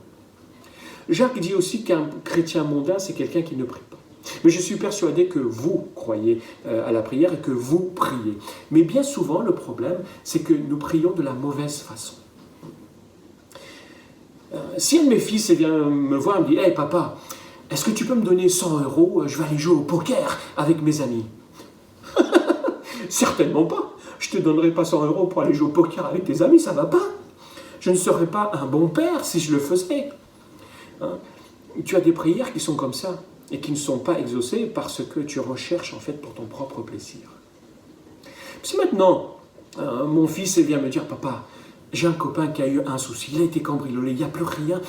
Jacques dit aussi qu'un chrétien mondain, c'est quelqu'un qui ne prie pas. Mais je suis persuadé que vous croyez à la prière et que vous priez. Mais bien souvent, le problème, c'est que nous prions de la mauvaise façon. Si un de mes fils vient me voir et me dit « Hey papa, est-ce que tu peux me donner 100 €? Je vais aller jouer au poker avec mes amis. » Certainement pas. Je ne te donnerai pas 100 € pour aller jouer au poker avec tes amis, ça ne va pas. Je ne serais pas un bon père si je le faisais. Hein? Tu as des prières qui sont comme ça et qui ne sont pas exaucées parce que tu recherches en fait pour ton propre plaisir. Si maintenant, mon fils vient me dire « Papa, j'ai un copain qui a eu un souci, il a été cambriolé, il n'y a plus rien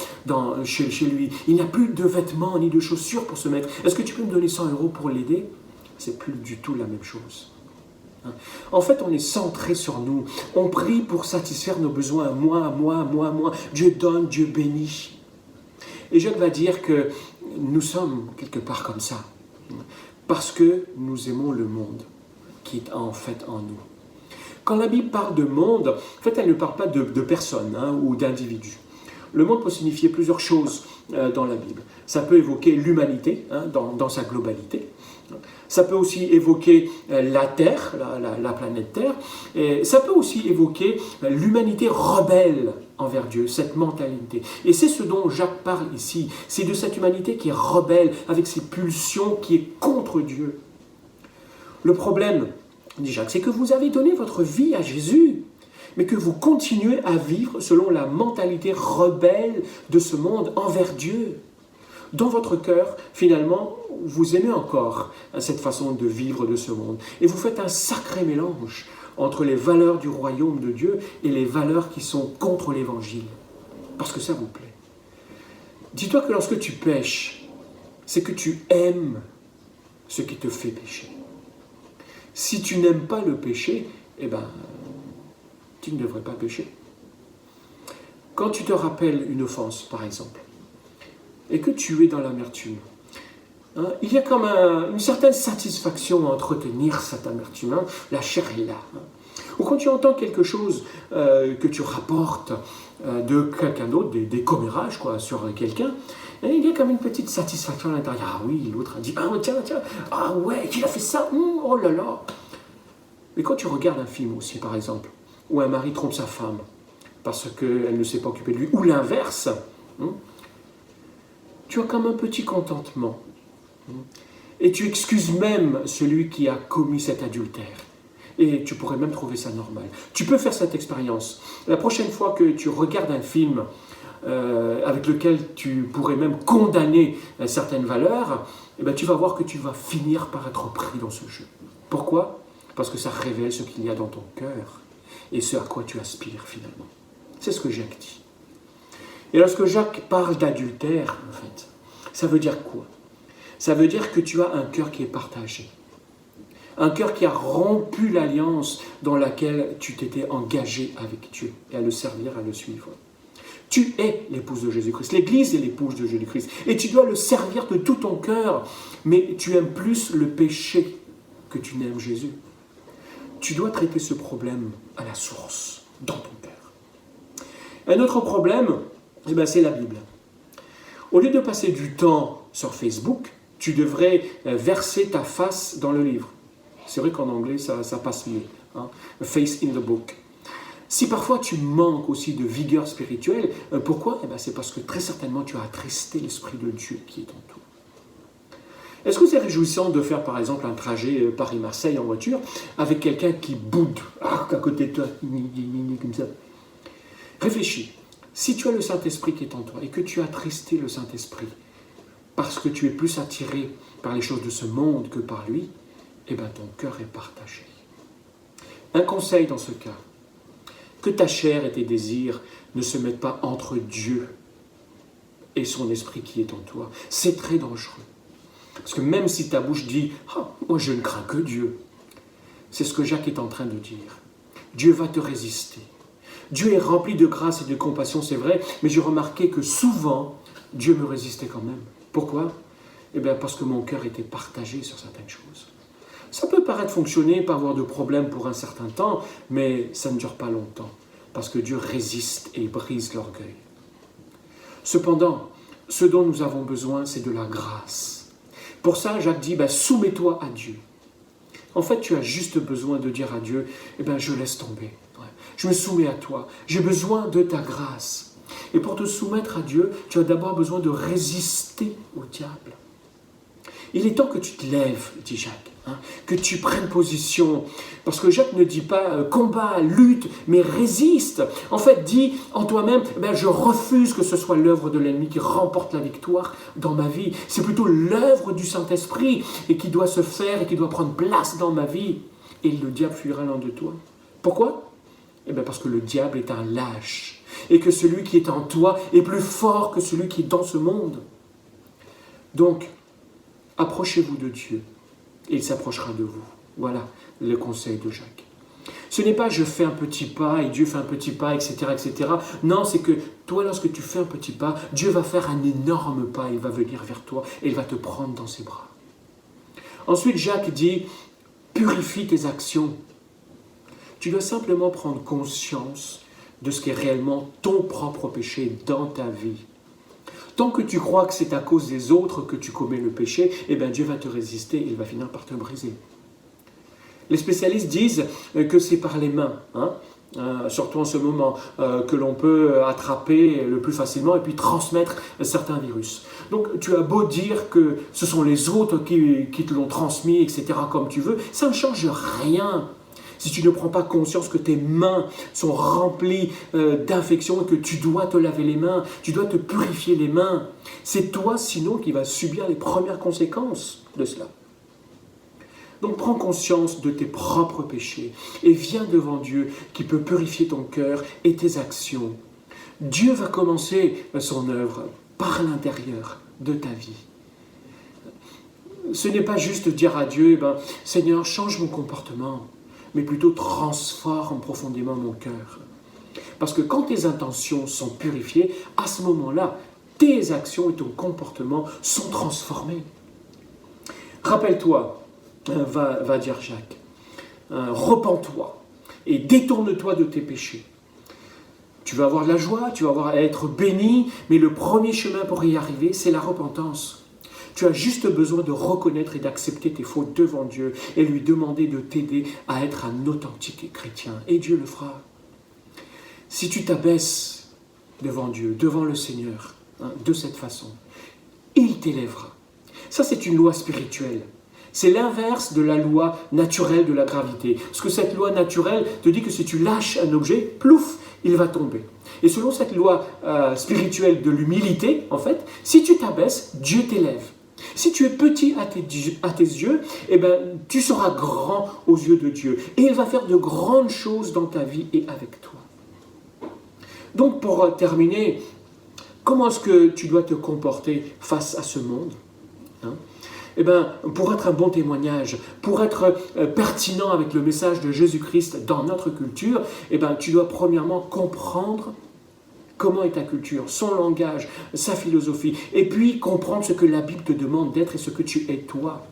chez lui, il n'y a plus de vêtements ni de chaussures pour se mettre. Est-ce que tu peux me donner 100 € pour l'aider ?» C'est plus du tout la même chose. En fait, on est centré sur nous. On prie pour satisfaire nos besoins. Moi. Dieu donne, Dieu bénit. Et Jacques va dire que nous sommes quelque part comme ça. Parce que nous aimons le monde qui est en fait en nous. Quand la Bible parle de monde, en fait, elle ne parle pas de personnes ou d'individus. Le monde peut signifier plusieurs choses dans la Bible. Ça peut évoquer l'humanité dans sa globalité. Ça peut aussi évoquer la Terre, la planète Terre. Et ça peut aussi évoquer l'humanité rebelle envers Dieu, cette mentalité. Et c'est ce dont Jacques parle ici. C'est de cette humanité qui est rebelle, avec ses pulsions, qui est contre Dieu. Le problème, dit Jacques, c'est que vous avez donné votre vie à Jésus, mais que vous continuez à vivre selon la mentalité rebelle de ce monde envers Dieu. Dans votre cœur, finalement, vous aimez encore cette façon de vivre de ce monde. Et vous faites un sacré mélange entre les valeurs du royaume de Dieu et les valeurs qui sont contre l'Évangile. Parce que ça vous plaît. Dis-toi que lorsque tu pêches, c'est que tu aimes ce qui te fait pécher. Si tu n'aimes pas le péché, eh ben, tu ne devrais pas pécher. Quand tu te rappelles une offense, par exemple, et que tu es dans l'amertume, il y a comme une certaine satisfaction à entretenir cette amertume. La chair est là. Ou quand tu entends quelque chose que tu rapportes de quelqu'un d'autre, des commérages sur quelqu'un, il y a comme une petite satisfaction à l'intérieur. Ah oui, l'autre a dit, ah tiens, ah ouais, il a fait ça, oh là là. Mais quand tu regardes un film aussi, par exemple, où un mari trompe sa femme parce qu'elle ne s'est pas occupée de lui, ou l'inverse, tu as comme un petit contentement. Et tu excuses même celui qui a commis cet adultère. Et tu pourrais même trouver ça normal. Tu peux faire cette expérience. La prochaine fois que tu regardes un film avec lequel tu pourrais même condamner certaines valeurs, eh ben, tu vas voir que tu vas finir par être pris dans ce jeu. Pourquoi ? Parce que ça révèle ce qu'il y a dans ton cœur et ce à quoi tu aspires finalement. C'est ce que Jacques dit. Et lorsque Jacques parle d'adultère, en fait, ça veut dire quoi? Ça veut dire que tu as un cœur qui est partagé. Un cœur qui a rompu l'alliance dans laquelle tu t'étais engagé avec Dieu et à le servir, à le suivre. Tu es l'épouse de Jésus-Christ. L'Église est l'épouse de Jésus-Christ. Et tu dois le servir de tout ton cœur. Mais tu aimes plus le péché que tu n'aimes Jésus. Tu dois traiter ce problème à la source, dans ton cœur. Un autre problème, c'est la Bible. Au lieu de passer du temps sur Facebook, tu devrais verser ta face dans le livre. C'est vrai qu'en anglais, ça passe mieux. Hein? Face in the book. Si parfois tu manques aussi de vigueur spirituelle, pourquoi? C'est parce que très certainement tu as attristé l'Esprit de Dieu qui est en toi. Est-ce que c'est réjouissant de faire par exemple un trajet Paris-Marseille en voiture avec quelqu'un qui boude à côté de toi, comme ça? Réfléchis. Si tu as le Saint-Esprit qui est en toi et que tu as attristé le Saint-Esprit parce que tu es plus attiré par les choses de ce monde que par lui, ton cœur est partagé. Un conseil dans ce cas, que ta chair et tes désirs ne se mettent pas entre Dieu et son esprit qui est en toi. C'est très dangereux. Parce que même si ta bouche dit « Ah, moi je ne crains que Dieu », c'est ce que Jacques est en train de dire. Dieu va te résister. Dieu est rempli de grâce et de compassion, c'est vrai, mais j'ai remarqué que souvent, Dieu me résistait quand même. Pourquoi? Parce que mon cœur était partagé sur certaines choses. Ça peut paraître fonctionner, pas avoir de problème pour un certain temps, mais ça ne dure pas longtemps, parce que Dieu résiste et brise l'orgueil. Cependant, ce dont nous avons besoin, c'est de la grâce. Pour ça, Jacques dit, soumets-toi à Dieu. En fait, tu as juste besoin de dire à Dieu, je laisse tomber. Je me soumets à toi. J'ai besoin de ta grâce. Et pour te soumettre à Dieu, tu as d'abord besoin de résister au diable. Il est temps que tu te lèves, dit Jacques, que tu prennes position. Parce que Jacques ne dit pas combat, lutte, mais résiste. En fait, dis en toi-même, je refuse que ce soit l'œuvre de l'ennemi qui remporte la victoire dans ma vie. C'est plutôt l'œuvre du Saint-Esprit et qui doit se faire et qui doit prendre place dans ma vie. Et le diable fuira loin de toi. Pourquoi? Parce que le diable est un lâche. Et que celui qui est en toi est plus fort que celui qui est dans ce monde. Donc, approchez-vous de Dieu, et il s'approchera de vous. Voilà le conseil de Jacques. Ce n'est pas « je fais un petit pas et Dieu fait un petit pas, etc. etc. » Non, c'est que toi, lorsque tu fais un petit pas, Dieu va faire un énorme pas, il va venir vers toi et il va te prendre dans ses bras. Ensuite, Jacques dit « purifie tes actions ». Tu dois simplement prendre conscience de ce qu'est réellement ton propre péché dans ta vie. Tant que tu crois que c'est à cause des autres que tu commets le péché, Dieu va te résister et il va finir par te briser. Les spécialistes disent que c'est par les mains, surtout en ce moment, que l'on peut attraper le plus facilement et puis transmettre certains virus. Donc tu as beau dire que ce sont les autres qui te l'ont transmis, etc., comme tu veux, ça ne change rien. Si tu ne prends pas conscience que tes mains sont remplies d'infections et que tu dois te laver les mains, tu dois te purifier les mains, c'est toi sinon qui vas subir les premières conséquences de cela. Donc prends conscience de tes propres péchés et viens devant Dieu qui peut purifier ton cœur et tes actions. Dieu va commencer son œuvre par l'intérieur de ta vie. Ce n'est pas juste dire à Dieu, Seigneur, change mon comportement, mais plutôt transforme profondément mon cœur. Parce que quand tes intentions sont purifiées, à ce moment-là, tes actions et ton comportement sont transformés. Rappelle-toi, va dire Jacques, repens-toi et détourne-toi de tes péchés. Tu vas avoir de la joie, tu vas avoir à être béni, mais le premier chemin pour y arriver, c'est la repentance. Tu as juste besoin de reconnaître et d'accepter tes fautes devant Dieu et lui demander de t'aider à être un authentique chrétien. Et Dieu le fera. Si tu t'abaisses devant Dieu, devant le Seigneur, de cette façon, il t'élèvera. Ça, c'est une loi spirituelle. C'est l'inverse de la loi naturelle de la gravité. Parce que cette loi naturelle te dit que si tu lâches un objet, plouf, il va tomber. Et selon cette loi spirituelle de l'humilité, en fait, si tu t'abaisses, Dieu t'élève. Si tu es petit à tes yeux, tu seras grand aux yeux de Dieu. Et il va faire de grandes choses dans ta vie et avec toi. Donc pour terminer, comment est-ce que tu dois te comporter face à ce monde, hein? Eh bien, pour être un bon témoignage, pour être pertinent avec le message de Jésus-Christ dans notre culture, eh bien, tu dois premièrement comprendre comment est ta culture, son langage, sa philosophie, et puis comprendre ce que la Bible te demande d'être et ce que tu es toi.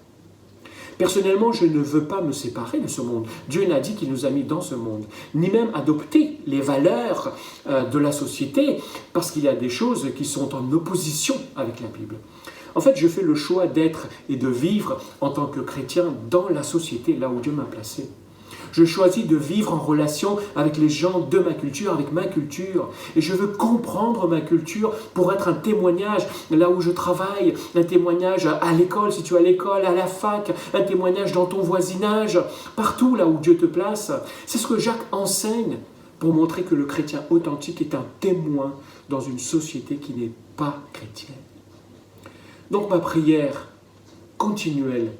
Personnellement, je ne veux pas me séparer de ce monde. Dieu n'a dit qu'il nous a mis dans ce monde, ni même adopter les valeurs de la société, parce qu'il y a des choses qui sont en opposition avec la Bible. En fait, je fais le choix d'être et de vivre en tant que chrétien dans la société, là où Dieu m'a placé. Je choisis de vivre en relation avec les gens de ma culture, avec ma culture. Et je veux comprendre ma culture pour être un témoignage là où je travaille, un témoignage à l'école, si tu es à l'école, à la fac, un témoignage dans ton voisinage, partout là où Dieu te place. C'est ce que Jacques enseigne pour montrer que le chrétien authentique est un témoin dans une société qui n'est pas chrétienne. Donc ma prière continuelle,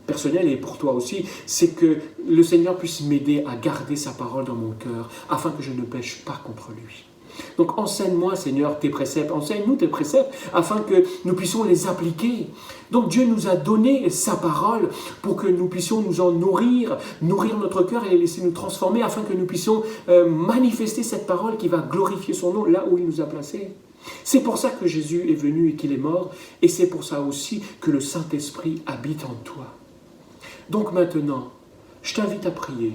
personnelle et pour toi aussi, c'est que le Seigneur puisse m'aider à garder sa parole dans mon cœur afin que je ne pêche pas contre lui. Donc enseigne-moi, Seigneur, tes préceptes, enseigne-nous tes préceptes afin que nous puissions les appliquer. Donc Dieu nous a donné sa parole pour que nous puissions nous en nourrir notre cœur et les laisser nous transformer afin que nous puissions manifester cette parole qui va glorifier son nom là où il nous a placés. C'est pour ça que Jésus est venu et qu'il est mort, et c'est pour ça aussi que le Saint-Esprit habite en toi. Donc maintenant, je t'invite à prier.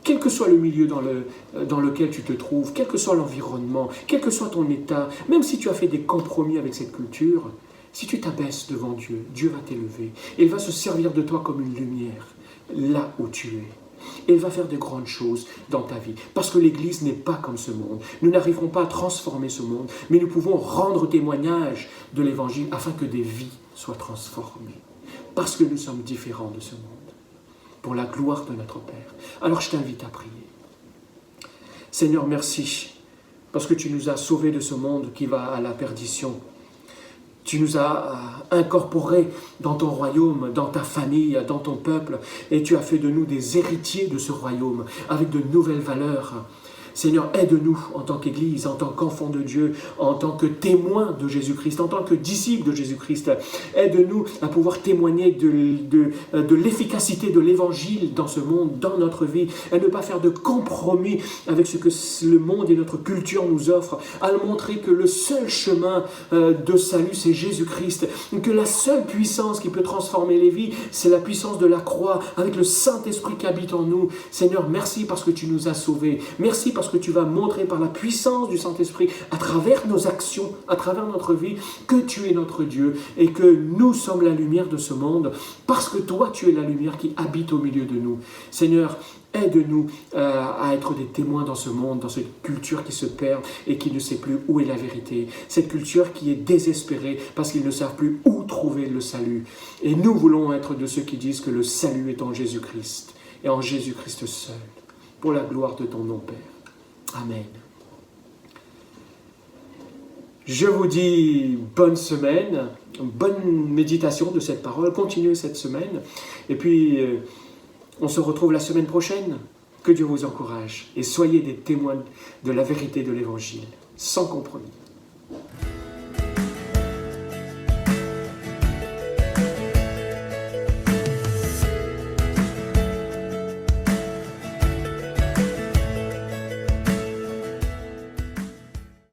Quel que soit le milieu dans lequel tu te trouves, quel que soit l'environnement, quel que soit ton état, même si tu as fait des compromis avec cette culture, si tu t'abaisses devant Dieu, Dieu va t'élever. Et il va se servir de toi comme une lumière, là où tu es. Et il va faire de grandes choses dans ta vie. Parce que l'Église n'est pas comme ce monde. Nous n'arriverons pas à transformer ce monde, mais nous pouvons rendre témoignage de l'Évangile afin que des vies soient transformées. Parce que nous sommes différents de ce monde. Pour la gloire de notre Père. Alors je t'invite à prier. Seigneur, merci. Parce que tu nous as sauvés de ce monde qui va à la perdition. Tu nous as incorporés dans ton royaume, dans ta famille, dans ton peuple, et tu as fait de nous des héritiers de ce royaume, avec de nouvelles valeurs. Seigneur, aide-nous en tant qu'Église, en tant qu'enfants de Dieu, en tant que témoins de Jésus-Christ, en tant que disciples de Jésus-Christ. Aide-nous à pouvoir témoigner de l'efficacité de l'Évangile dans ce monde, dans notre vie, à ne pas faire de compromis avec ce que le monde et notre culture nous offrent, à montrer que le seul chemin de salut, c'est Jésus-Christ, que la seule puissance qui peut transformer les vies, c'est la puissance de la croix, avec le Saint-Esprit qui habite en nous. Seigneur, merci parce que tu nous as sauvés. Merci parce que tu vas montrer par la puissance du Saint-Esprit, à travers nos actions, à travers notre vie, que tu es notre Dieu et que nous sommes la lumière de ce monde, parce que toi, tu es la lumière qui habite au milieu de nous. Seigneur, aide-nous à être des témoins dans ce monde, dans cette culture qui se perd et qui ne sait plus où est la vérité. Cette culture qui est désespérée parce qu'ils ne savent plus où trouver le salut. Et nous voulons être de ceux qui disent que le salut est en Jésus-Christ et en Jésus-Christ seul, pour la gloire de ton nom, Père. Amen. Je vous dis bonne semaine, bonne méditation de cette parole. Continuez cette semaine. Et puis, on se retrouve la semaine prochaine. Que Dieu vous encourage. Et soyez des témoins de la vérité de l'Évangile, sans compromis.